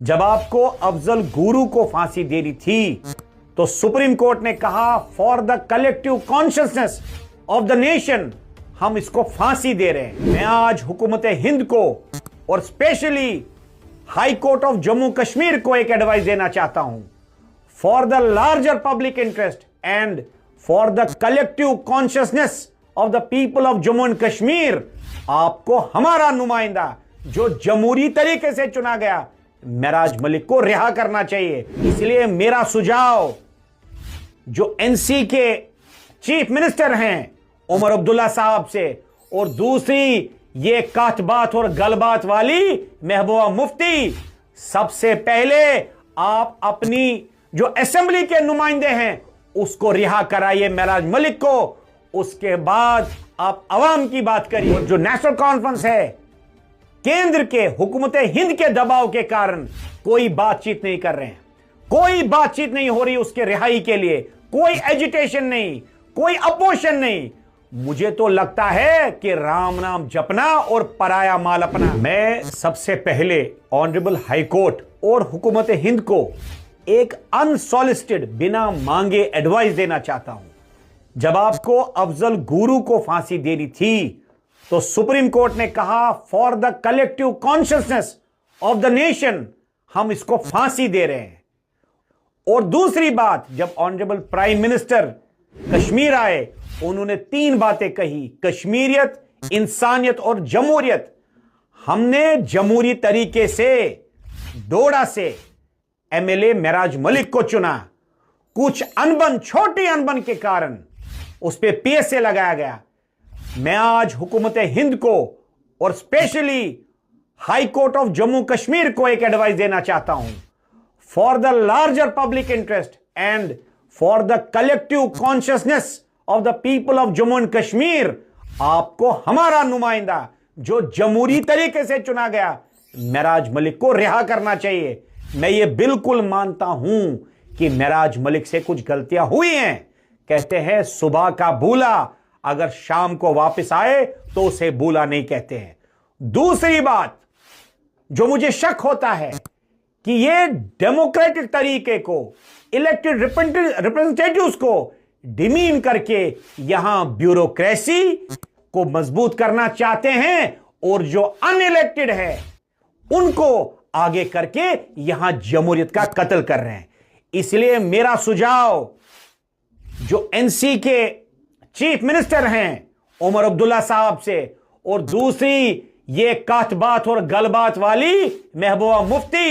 जब आपको अफजल गुरु को फांसी देनी थी तो सुप्रीम कोर्ट ने कहा for the collective consciousness of the nation हम इसको फांसी दे रहे हैं। मैं आज हुकूमत हिंद को और specially high court of Jammu Kashmir को एक एडवाइस देना चाहता हूं। For the larger public interest and for the collective consciousness of the people of Jammu and Kashmir, आपको हमारा नुमाइंदा जो जमहूरी तरीके से चुना गया मेराज मलिक को रिहा करना चाहिए। इसलिए मेरा सुझाव जो एनसी के चीफ मिनिस्टर हैं उमर अब्दुल्ला साहब से, और दूसरी ये काटबात और गलबात वाली महबूबा मुफ्ती, सबसे पहले आप अपनी जो असेंबली के नुमाइंदे हैं उसको रिहा कराइए मेराज मलिक को। उसके बाद आप अवाम की बात करिए। जो नेशनल कॉन्फ्रेंस है, केंद्र के हुकूमत हिंद के दबाव के कारण कोई बातचीत नहीं कर रहे हैं, कोई बातचीत नहीं हो रही उसके रिहाई के लिए, कोई एजिटेशन नहीं, कोई अपोजिशन नहीं। मुझे तो लगता है कि राम नाम जपना और पराया माल अपना। मैं सबसे पहले ऑनरेबल हाई कोर्ट और हुकूमत हिंद को एक अनसॉलिसिटेड बिना मांगे एडवाइस देना चाहता हूं। जब आपको अफजल गुरु को फांसी देनी थी तो सुप्रीम कोर्ट ने कहा for the collective consciousness of the nation हम इसको फांसी दे रहे हैं। और दूसरी बात, जब ऑनरेबल प्राइम मिनिस्टर कश्मीर आए उन्होंने 3 बातें कही, कश्मीरियत, इंसानियत और जमहूरियत। हमने जमहूरी तरीके से डोडा से एमएलए मेराज मलिक को चुना, कुछ अनबन, छोटी अनबन के कारण उस पर पीएसए लगाया गया। मैं आज हुकूमत हिंद को और specially high court of Jammu Kashmir को एक एडवाइस देना चाहता हूं। For the larger public interest and for the collective consciousness of the people of Jammu and Kashmir, आपको हमारा नुमाइंदा जो जमहूरी तरीके से चुना गया मेराज मलिक को रिहा करना चाहिए। मैं ये बिल्कुल मानता हूं कि मेराज मलिक से कुछ गलतियां हुई हैं। कहते हैं सुबह का भूला अगर शाम को वापस आए तो उसे भूला नहीं कहते हैं। दूसरी बात जो मुझे शक होता है कि ये डेमोक्रेटिक तरीके को, इलेक्टेड रिप्रेजेंटेटिव्स को डिमीन करके यहां ब्यूरोक्रेसी को मजबूत करना चाहते हैं और जो अनइलेक्टेड है उनको आगे करके यहां जमहूरियत का कत्ल कर रहे हैं। इसलिए मेरा सुझाव जो एनसी के चीफ मिनिस्टर हैं उमर अब्दुल्ला साहब से, और दूसरी ये काटबात और गलबात वाली महबूबा मुफ्ती,